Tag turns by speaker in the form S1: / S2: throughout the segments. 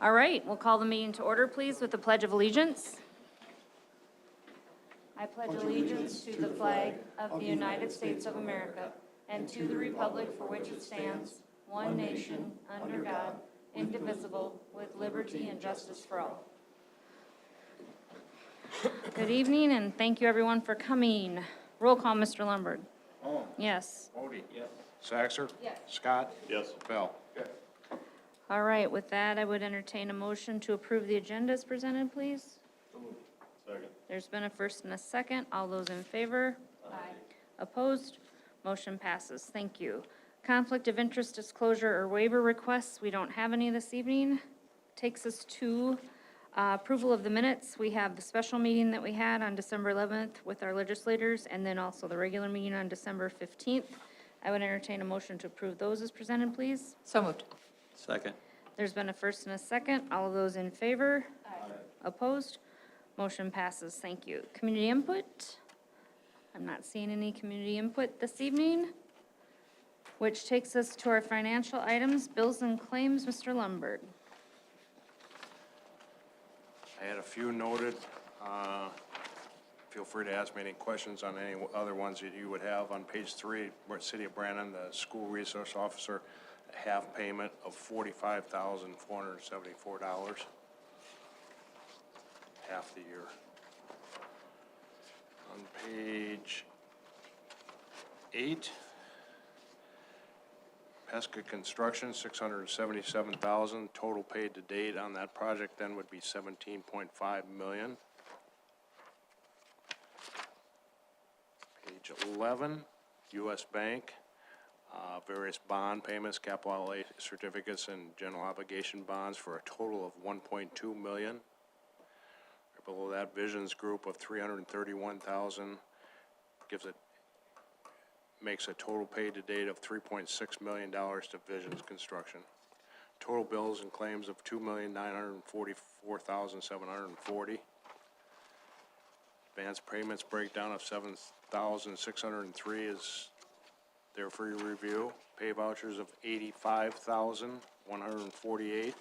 S1: All right, we'll call the meeting to order, please, with the Pledge of Allegiance. I pledge allegiance to the flag of the United States of America and to the republic for which it stands, one nation, under God, indivisible, with liberty and justice for all. Good evening, and thank you, everyone, for coming. Roll call, Mr. Lundberg.
S2: Holmes.
S1: Yes.
S2: Bodie. Yes. Saxer.
S1: Yes.
S2: Scott.
S3: Yes.
S2: Bell.
S1: All right, with that, I would entertain a motion to approve the agenda as presented, please.
S3: Second.
S1: There's been a first and a second. All those in favor? Aye. Opposed? Motion passes. Thank you. Conflict of interest disclosure or waiver requests, we don't have any this evening. Takes us to approval of the minutes. We have the special meeting that we had on December 11th with our legislators, and then also the regular meeting on December 15th. I would entertain a motion to approve those as presented, please.
S4: So moved.
S3: Second.
S1: There's been a first and a second. All of those in favor? Aye. Opposed? Motion passes. Thank you. Community input? I'm not seeing any community input this evening, which takes us to our financial items, bills and claims. Mr. Lundberg.
S2: I had a few noted. Feel free to ask me any questions on any other ones that you would have. On page 3, where City of Brandon, the school resource officer, a half payment of $45,474. Half the year. On page 8, Pesca Construction, $677,000. Total paid to date on that project then would be $17.5 million. Page 11, U.S. Bank, various bond payments, capital outlay certificates, and general obligation bonds for a total of $1.2 million. Below that, Visions Group of $331,000 makes a total paid to date of $3.6 million to Visions Construction. Total bills and claims of $2,944,740. Advance payments breakdown of $7,603 is there for your review. Pay vouchers of $85,148.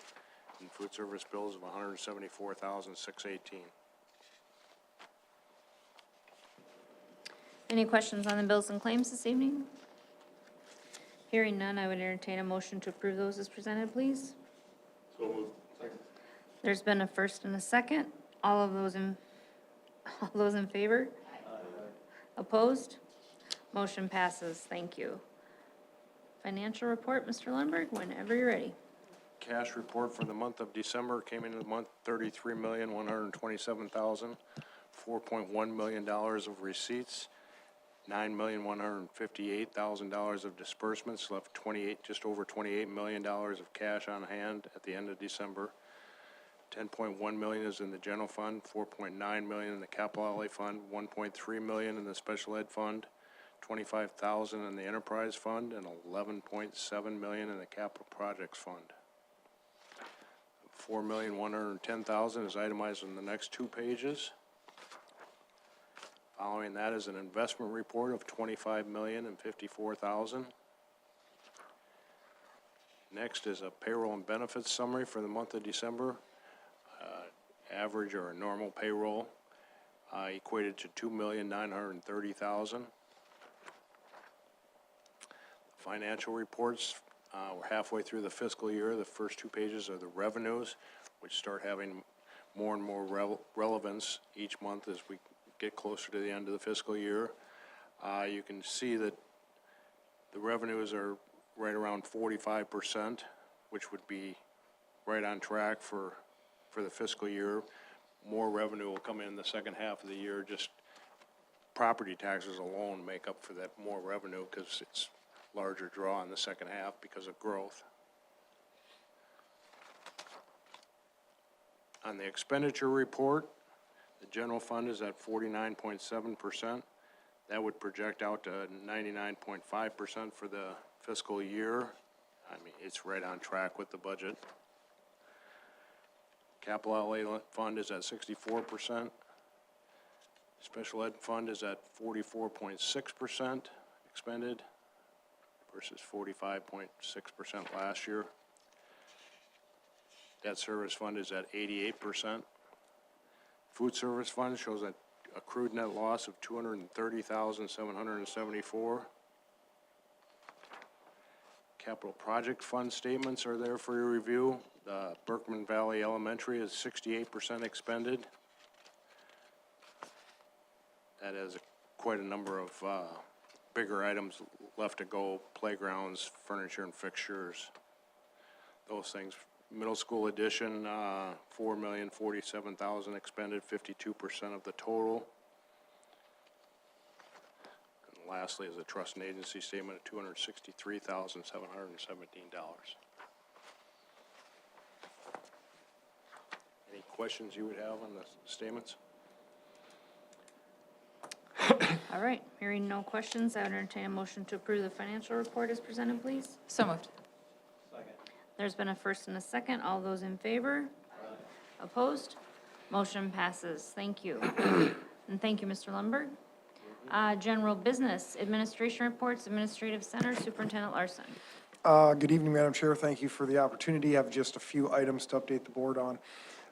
S2: And food service bills of $174,618.
S1: Any questions on the bills and claims this evening? Hearing none, I would entertain a motion to approve those as presented, please.
S3: So moved. Second.
S1: There's been a first and a second. All those in favor? Opposed? Motion passes. Thank you. Financial report, Mr. Lundberg, whenever you're ready.
S2: Cash report for the month of December came in the month $33,127,000, $4.1 million of receipts, $9,158,000 of disbursements, left just over $28 million of cash on hand at the end of December. $10.1 million is in the general fund, $4.9 million in the capital outlay fund, $1.3 million in the special ed fund, $25,000 in the enterprise fund, and $11.7 million in the capital projects fund. $4,110,000 is itemized on the next 2 pages. Following that is an investment report of $25,054,000. Next is a payroll and benefits summary for the month of December. Average or a normal payroll equated to $2,930,000. Financial reports. We're halfway through the fiscal year. The first 2 pages are the revenues, which start having more and more relevance each month as we get closer to the end of the fiscal year. You can see that the revenues are right around 45%, which would be right on track for the fiscal year. More revenue will come in the second half of the year. Just property taxes alone make up for that more revenue because it's larger draw in the second half because of growth. On the expenditure report, the general fund is at 49.7%. That would project out to 99.5% for the fiscal year. I mean, it's right on track with the budget. Capital outlay fund is at 64%. Special ed fund is at 44.6% expended versus 45.6% last year. Debt service fund is at 88%. Food service fund shows an accrued net loss of $230,774. Capital project fund statements are there for your review. Berkman Valley Elementary is 68% expended. That has quite a number of bigger items left to go, playgrounds, furniture and fixtures, those things. Middle school addition, $4,047,000 expended, 52% of the total. And lastly is a trust and agency statement of $263,717. Any questions you would have on the statements?
S1: All right, hearing no questions, I would entertain a motion to approve the financial report as presented, please.
S4: So moved.
S1: There's been a first and a second. All those in favor? Opposed? Motion passes. Thank you. And thank you, Mr. Lundberg. General business, administration reports, administrative center, Superintendent Larson.
S5: Good evening, Madam Chair. Thank you for the opportunity. I have just a few items to update the board on.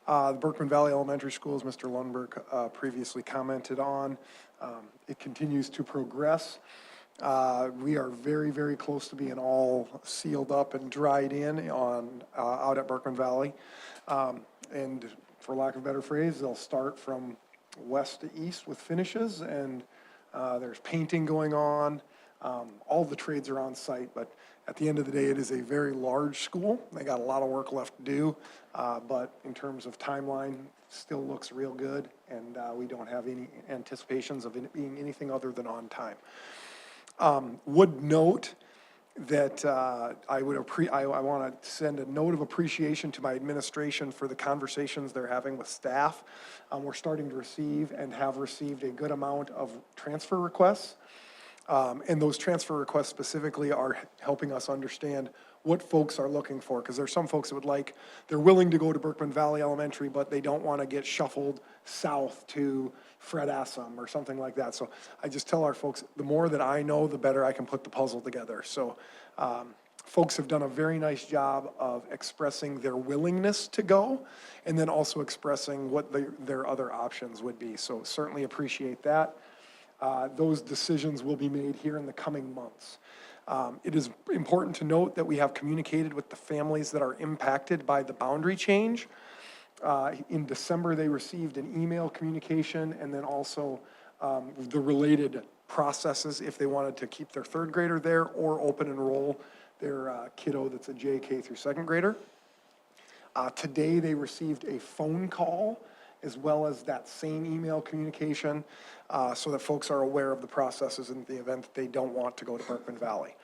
S5: The Berkman Valley Elementary School, as Mr. Lundberg previously commented on, it continues to progress. We are very, very close to being all sealed up and dried in on out at Berkman Valley. And for lack of a better phrase, they'll start from west to east with finishes, and there's painting going on. All the trades are on site, but at the end of the day, it is a very large school. They got a lot of work left to do, but in terms of timeline, still looks real good, and we don't have any anticipations of it being anything other than on time. Would note that I want to send a note of appreciation to my administration for the conversations they're having with staff. We're starting to receive and have received a good amount of transfer requests. And those transfer requests specifically are helping us understand what folks are looking for, because there's some folks that they're willing to go to Berkman Valley Elementary, but they don't want to get shuffled south to Fred Assam or something like that. So I just tell our folks, the more that I know, the better I can put the puzzle together. So folks have done a very nice job of expressing their willingness to go, and then also expressing what their other options would be. So certainly appreciate that. Those decisions will be made here in the coming months. It is important to note that we have communicated with the families that are impacted by the boundary change. In December, they received an email communication, and then also the related processes if they wanted to keep their third grader there or open enroll their kiddo that's a JK through second grader. Today, they received a phone call as well as that same email communication, so that folks are aware of the processes in the event that they don't want to go to Berkman Valley.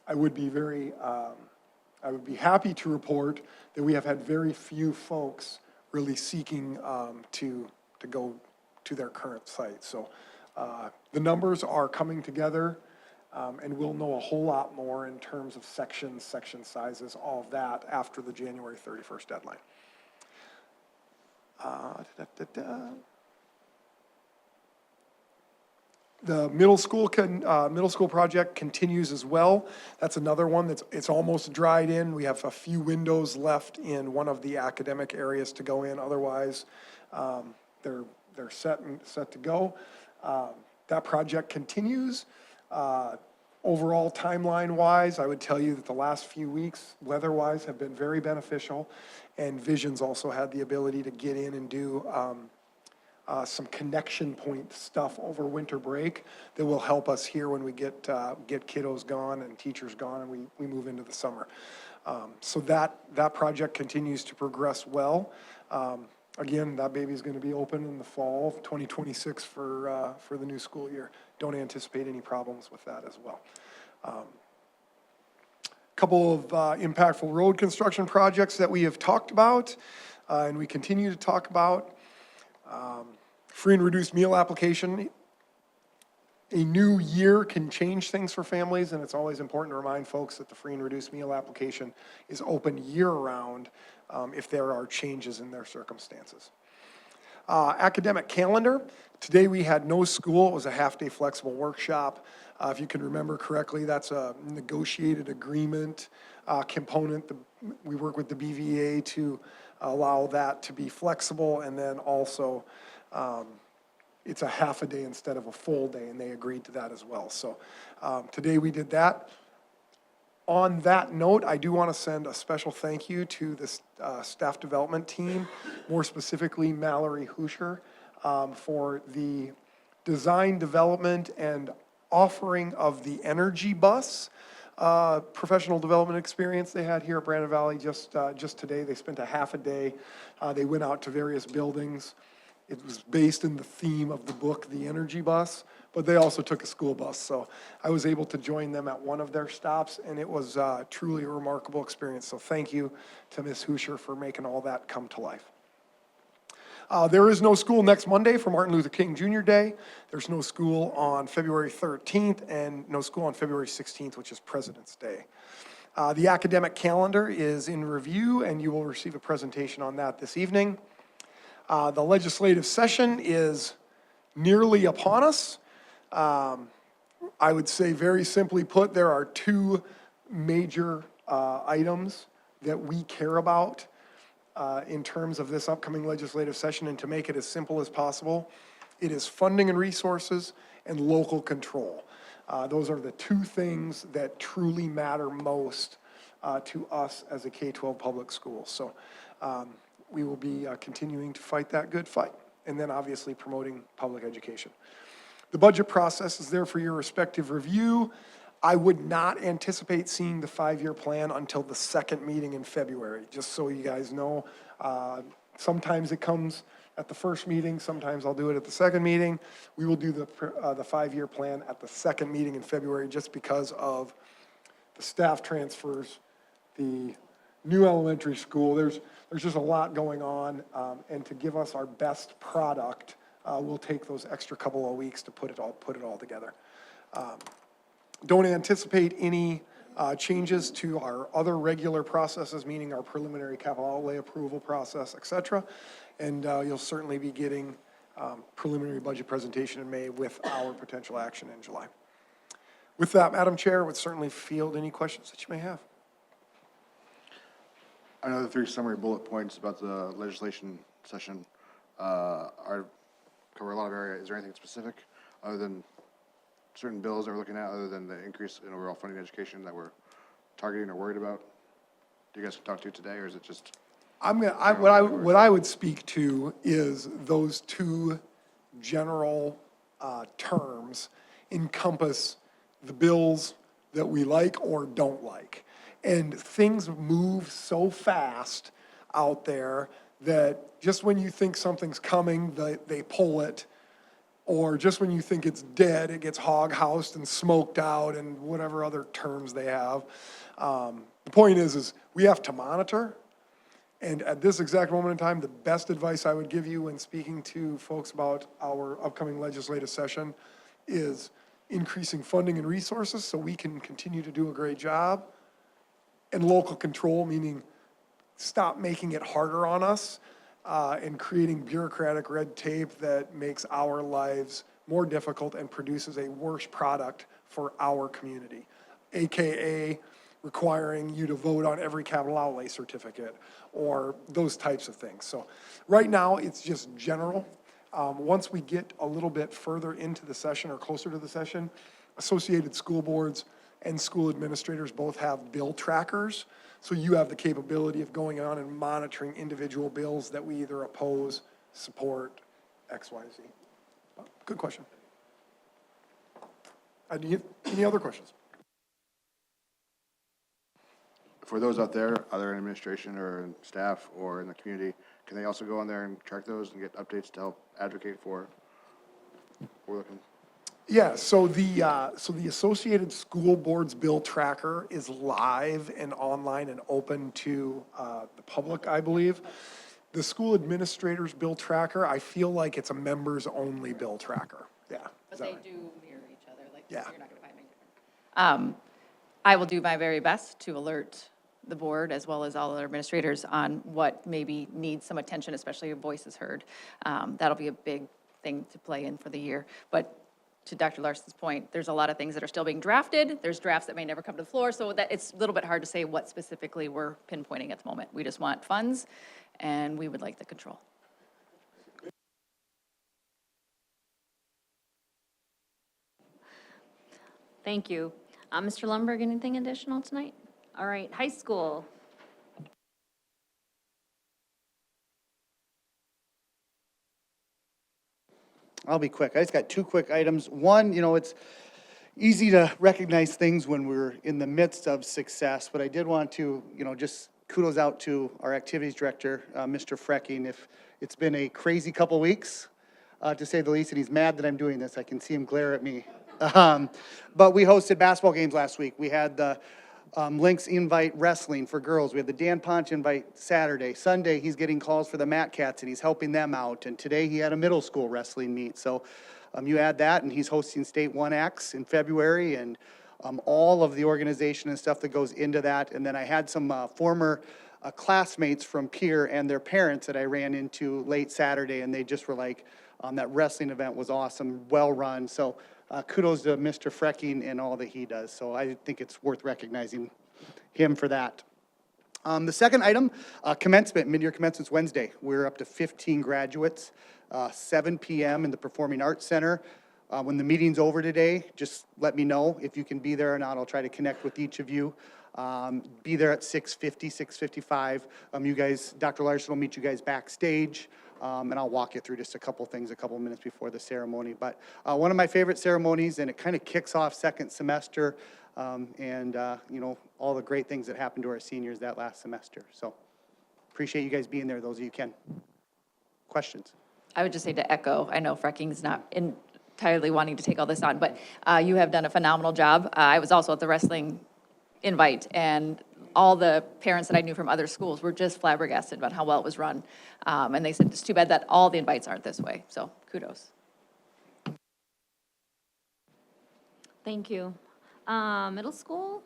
S5: I would be happy to report that we have had very few folks really seeking to go to their current site. So the numbers are coming together, and we'll know a whole lot more in terms of sections, section sizes, all of that after the January 31st deadline. The middle school project continues as well. That's another one it's almost dried in. We have a few windows left in one of the academic areas to go in. Otherwise, they're set to go. That project continues. Overall, timeline-wise, I would tell you that the last few weeks, weather-wise, have been very beneficial, and Visions also had the ability to get in and do some connection point stuff over winter break that will help us here when we get kiddos gone and teachers gone and we move into the summer. So that project continues to progress well. Again, that baby's going to be open in the fall of 2026 for the new school year. Don't anticipate any problems with that as well. Couple of impactful road construction projects that we have talked about and we continue to talk about. Free and reduced meal application. A new year can change things for families, and it's always important to remind folks that the free and reduced meal application is open year-round if there are changes in their circumstances. Academic calendar. Today we had no school. It was a half-day flexible workshop. If you can remember correctly, that's a negotiated agreement component. We work with the BVA to allow that to be flexible, and then also it's a half a day instead of a full day, and they agreed to that as well. So today we did that. On that note, I do want to send a special thank you to the staff development team, more specifically Mallory Hoosher, for the design, development, and offering of the Energy Bus professional development experience they had here at Brandon Valley just today. They spent a half a day. They went out to various buildings. It was based in the theme of the book, The Energy Bus, but they also took a school bus. So I was able to join them at one of their stops, and it was truly a remarkable experience. So thank you to Ms. Hoosher for making all that come to life. There is no school next Monday for Martin Luther King Jr. Day. There's no school on February 13th and no school on February 16th, which is President's Day. The academic calendar is in review, and you will receive a presentation on that this evening. The legislative session is nearly upon us. I would say very simply put, there are two major items that we care about in terms of this upcoming legislative session, and to make it as simple as possible, it is funding and resources and local control. Those are the two things that truly matter most to us as a K-12 public school. So we will be continuing to fight that good fight, and then obviously promoting public education. The budget process is there for your respective review. I would not anticipate seeing the 5-year plan until the second meeting in February, just so you guys know. Sometimes it comes at the first meeting, sometimes I'll do it at the second meeting. We will do the 5-year plan at the second meeting in February just because of the staff transfers, the new elementary school. There's just a lot going on, and to give us our best product, we'll take those extra couple of weeks to put it all together. Don't anticipate any changes to our other regular processes, meaning our preliminary capital outlay approval process, et cetera. And you'll certainly be getting preliminary budget presentation in May with our potential action in July. With that, Madam Chair, would certainly field any questions that you may have.
S4: I know the 3 summary bullet points about the legislation session cover a lot of area. Is there anything specific other than certain bills that we're looking at, other than the increase in overall funding education that we're targeting or worried about? Do you guys talk to today, or is it just?
S5: What I would speak to is those two general terms encompass the bills that we like or don't like. And things move so fast out there that just when you think something's coming, they pull it. Or just when you think it's dead, it gets hog-housed and smoked out and whatever other terms they have. The point is we have to monitor. And at this exact moment in time, the best advice I would give you when speaking to folks about our upcoming legislative session is increasing funding and resources so we can continue to do a great job. And local control, meaning stop making it harder on us and creating bureaucratic red tape that makes our lives more difficult and produces a worse product for our community, AKA requiring you to vote on every capital outlay certificate or those types of things. So right now, it's just general. Once we get a little bit further into the session or closer to the session, associated school boards and school administrators both have bill trackers. So you have the capability of going on and monitoring individual bills that we either oppose, support, X, Y, Z. Good question. Any other questions?
S4: For those out there, either in administration or in staff or in the community, can they also go on there and track those and get updates to help advocate for what we're looking?
S5: Yeah, so the Associated School Boards Bill Tracker is live and online and open to the public, I believe. The School Administrators Bill Tracker, I feel like it's a members-only bill tracker. Yeah.
S6: But they do mirror each other, like,
S5: Yeah.
S6: you're not gonna find anything different. I will do my very best to alert the board as well as all other administrators on what maybe needs some attention, especially if voices heard. That'll be a big thing to play in for the year. But to Dr. Larson's point, there's a lot of things that are still being drafted. There's drafts that may never come to the floor, so that it's a little bit hard to say what specifically we're pinpointing at the moment. We just want funds, and we would like the control.
S1: Thank you. Mr. Lundberg, anything additional tonight? All right, high school.
S7: I'll be quick. I just got two quick items. One, it's easy to recognize things when we're in the midst of success, but I did want to, just kudos out to our activities director, Mr. Frecking. If it's been a crazy couple weeks, to say the least, and he's mad that I'm doing this. I can see him glare at me. But we hosted basketball games last week. We had the Lynx Invite Wrestling for girls. We had the Dan Ponch Invite Saturday. Sunday, he's getting calls for the Matt Cats, and he's helping them out. And today, he had a middle school wrestling meet. So you add that, and he's hosting State 1X in February, and all of the organization and stuff that goes into that. And then I had some former classmates from Pierre and their parents that I ran into late Saturday, and they just were like, that wrestling event was awesome, well-run. So kudos to Mr. Frecking and all that he does. So I think it's worth recognizing him for that. The second item, commencement, mid-year commencement's Wednesday. We're up to 15 graduates, 7 p.m. in the Performing Arts Center. When the meeting's over today, just let me know if you can be there or not. I'll try to connect with each of you. Be there at 6:50, 6:55. You guys, Dr. Larson will meet you guys backstage. And I'll walk you through just a couple things a couple minutes before the ceremony. But one of my favorite ceremonies, and it kind of kicks off second semester, and all the great things that happened to our seniors that last semester. So appreciate you guys being there, those of you who can. Questions?
S6: I would just say to echo, I know Frecking's not entirely wanting to take all this on, but you have done a phenomenal job. I was also at the wrestling invite, and all the parents that I knew from other schools were just flabbergasted about how well it was run. And they said, it's too bad that all the invites aren't this way. So kudos.
S1: Thank you. Middle school?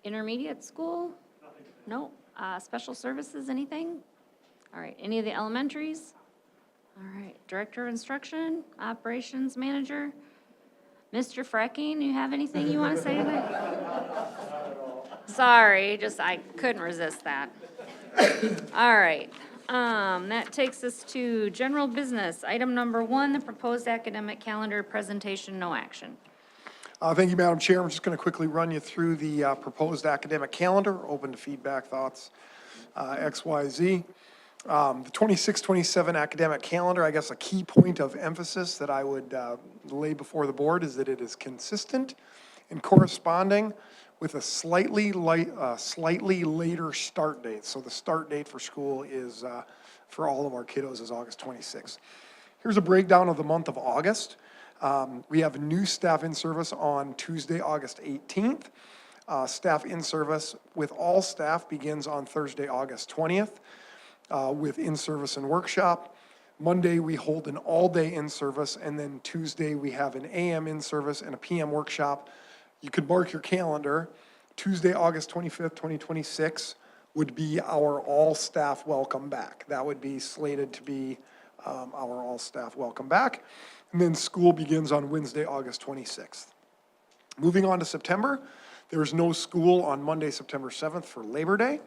S1: Intermediate school? No. Special services, anything? All right, any of the elementaries? All right, Director of Instruction, Operations Manager? Mr. Frecking, you have anything you want to say tonight? Sorry, I couldn't resist that. All right, that takes us to general business. Item number 1, the proposed academic calendar presentation, no action.
S5: Thank you, Madam Chair. I'm just going to quickly run you through the proposed academic calendar, open to feedback, thoughts, X, Y, Z. The 26-27 academic calendar, I guess a key point of emphasis that I would lay before the board is that it is consistent and corresponding with a slightly later start date. So the start date for school is, for all of our kiddos, is August 26th. Here's a breakdown of the month of August. We have new staff in service on Tuesday, August 18th. Staff in service with all staff begins on Thursday, August 20th, with in-service and workshop. Monday, we hold an all-day in-service, and then Tuesday, we have an AM in-service and a PM workshop. You could mark your calendar. Tuesday, August 25th, 2026 would be our all-staff welcome back. That would be slated to be our all-staff welcome back. And then school begins on Wednesday, August 26th. Moving on to September, there's no school on Monday, September 7th for Labor Day.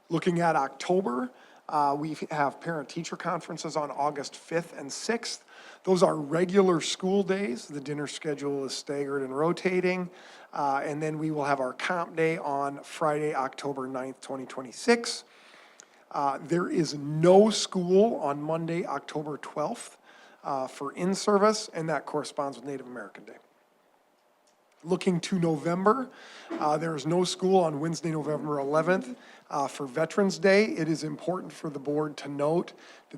S5: Looking at October, we have parent-teacher conferences on August 5th and 6th. Those are regular school days. The dinner schedule is staggered and rotating. And then we will have our comp day on Friday, October 9th, 2026. There is no school on Monday, October 12th for in-service, and that corresponds with Native American Day. Looking to November, there is no school on Wednesday, November 11th. For Veterans Day, it is important for the board to note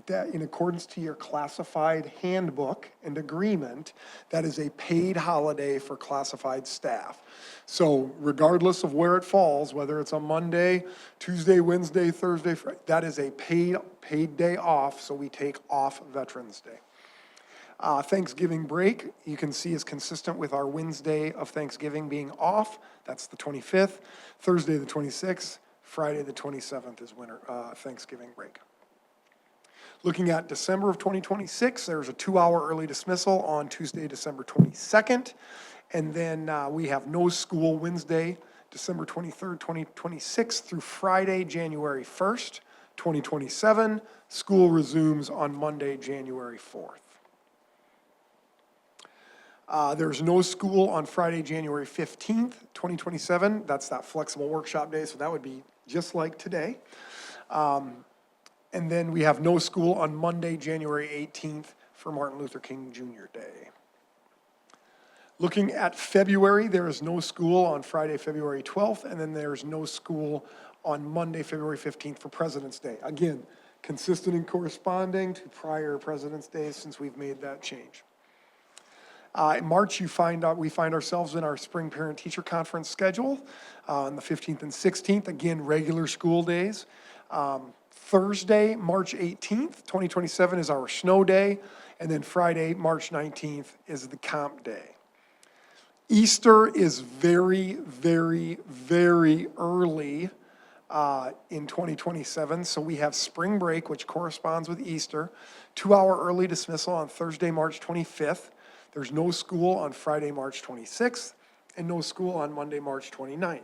S5: that in accordance to your classified handbook and agreement, that is a paid holiday for classified staff. So regardless of where it falls, whether it's on Monday, Tuesday, Wednesday, Thursday, Friday, that is a paid day off, so we take off Veterans Day. Thanksgiving break, you can see is consistent with our Wednesday of Thanksgiving being off. That's the 25th. Thursday, the 26th. Friday, the 27th is Thanksgiving break. Looking at December of 2026, there's a 2-hour early dismissal on Tuesday, December 22nd. And then we have no school Wednesday, December 23rd, 2026 through Friday, January 1st, 2027. School resumes on Monday, January 4th. There's no school on Friday, January 15th, 2027. That's that flexible workshop day, so that would be just like today. And then we have no school on Monday, January 18th for Martin Luther King Jr. Day. Looking at February, there is no school on Friday, February 12th, and then there's no school on Monday, February 15th for President's Day. Again, consistent and corresponding to prior President's Days since we've made that change. In March, we find ourselves in our spring parent-teacher conference schedule on the 15th and 16th, again, regular school days. Thursday, March 18th, 2027 is our snow day, and then Friday, March 19th is the comp day. Easter is very, very, very early in 2027, so we have spring break, which corresponds with Easter, 2-hour early dismissal on Thursday, March 25th. There's no school on Friday, March 26th, and no school on Monday, March 29th.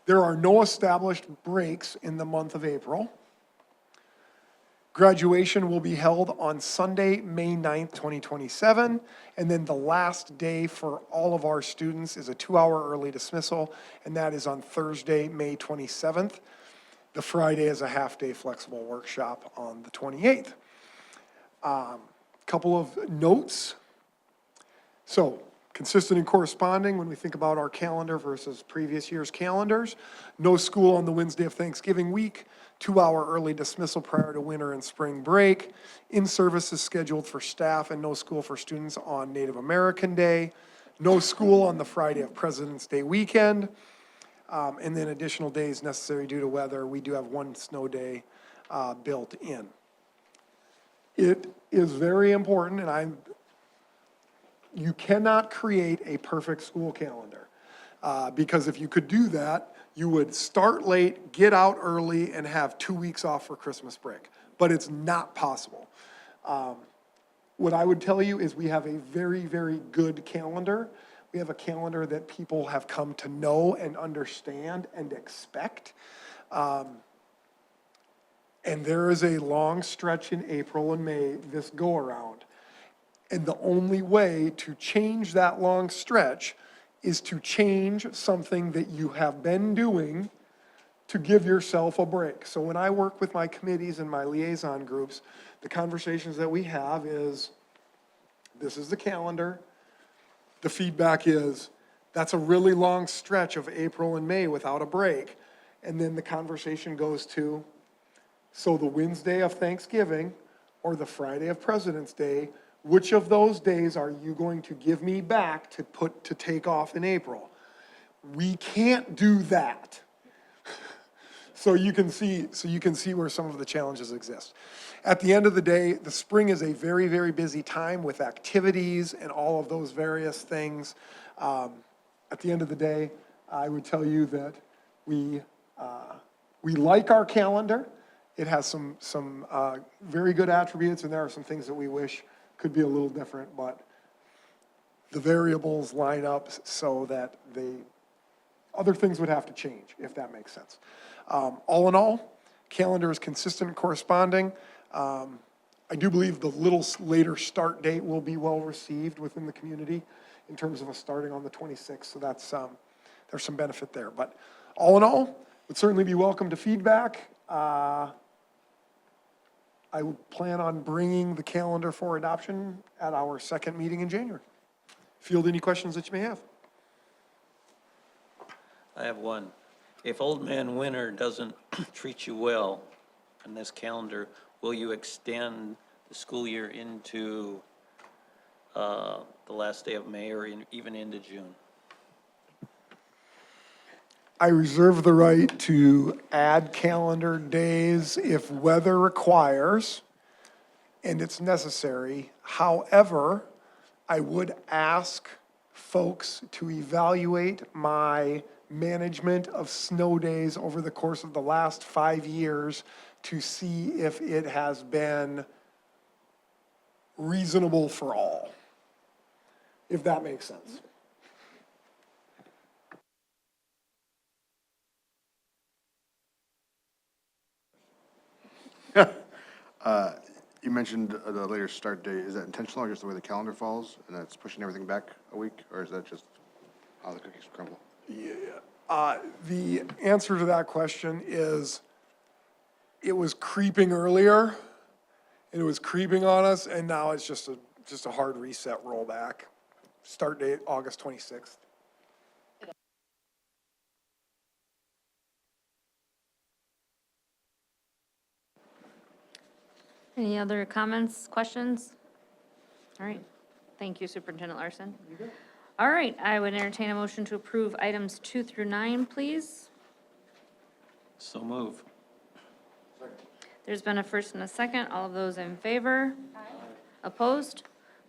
S5: There are no established breaks in the month of April. Graduation will be held on Sunday, May 9th, 2027, and then the last day for all of our students is a 2-hour early dismissal, and that is on Thursday, May 27th. The Friday is a half-day flexible workshop on the 28th. Couple of notes. So, consistent and corresponding when we think about our calendar versus previous year's calendars. No school on the Wednesday of Thanksgiving week, 2-hour early dismissal prior to winter and spring break. In-service is scheduled for staff and no school for students on Native American Day. No school on the Friday of President's Day weekend. And then additional days necessary due to weather. We do have one snow day built in. It is very important, and you cannot create a perfect school calendar. Because if you could do that, you would start late, get out early, and have 2 weeks off for Christmas break. But it's not possible. What I would tell you is we have a very, very good calendar. We have a calendar that people have come to know and understand and expect. And there is a long stretch in April and May this go-around. And the only way to change that long stretch is to change something that you have been doing to give yourself a break. So when I work with my committees and my liaison groups, the conversations that we have is, this is the calendar. The feedback is, that's a really long stretch of April and May without a break. And then the conversation goes to, so the Wednesday of Thanksgiving or the Friday of President's Day, which of those days are you going to give me back to take off in April? We can't do that. So you can see where some of the challenges exist. At the end of the day, the spring is a very, very busy time with activities and all of those various things. At the end of the day, I would tell you that we like our calendar. It has some very good attributes, and there are some things that we wish could be a little different, but the variables line up so that other things would have to change, if that makes sense. All in all, calendar is consistent and corresponding. I do believe the little later start date will be well received within the community in terms of us starting on the 26th, so that's there's some benefit there. But all in all, would certainly be welcome to feedback. I would plan on bringing the calendar for adoption at our second meeting in January. Field any questions that you may have.
S3: I have one. If Old Man Winter doesn't treat you well on this calendar, will you extend the school year into the last day of May or even into June?
S5: I reserve the right to add calendar days if weather requires and it's necessary. However, I would ask folks to evaluate my management of snow days over the course of the last 5 years to see if it has been reasonable for all, if that makes sense.
S4: You mentioned the later start date. Is that intentional or just the way the calendar falls and that's pushing everything back a week? Or is that just how the cookies crumble?
S5: The answer to that question is, it was creeping earlier, and it was creeping on us, and now it's just a hard reset rollback. Start date, August 26th.
S1: Any other comments, questions? All right, thank you, Superintendent Larson. All right, I would entertain a motion to approve items 2 through 9, please.
S3: So move.
S1: There's been a first and a second. All of those in favor? Opposed?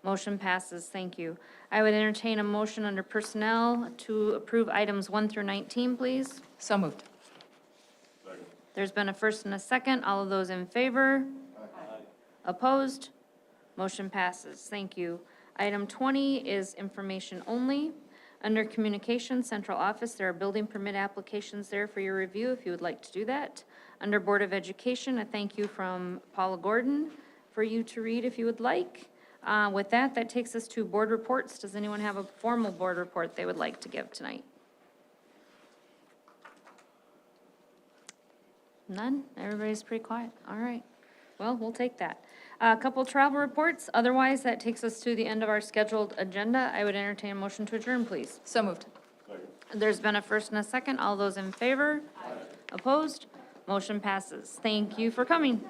S1: Motion passes. Thank you. I would entertain a motion under personnel to approve items 1 through 19, please.
S6: So moved.
S1: There's been a first and a second. All of those in favor? Opposed? Motion passes. Thank you. Item 20 is information only. Under Communications Central Office, there are building permit applications there for your review if you would like to do that. Under Board of Education, a thank you from Paula Gordon for you to read if you would like. With that, that takes us to board reports. Does anyone have a formal board report they would like to give tonight? None? Everybody's pretty quiet. All right. Well, we'll take that. A couple travel reports. Otherwise, that takes us to the end of our scheduled agenda. I would entertain a motion to adjourn, please.
S6: So moved.
S1: There's been a first and a second. All those in favor? Opposed? Motion passes. Thank you for coming.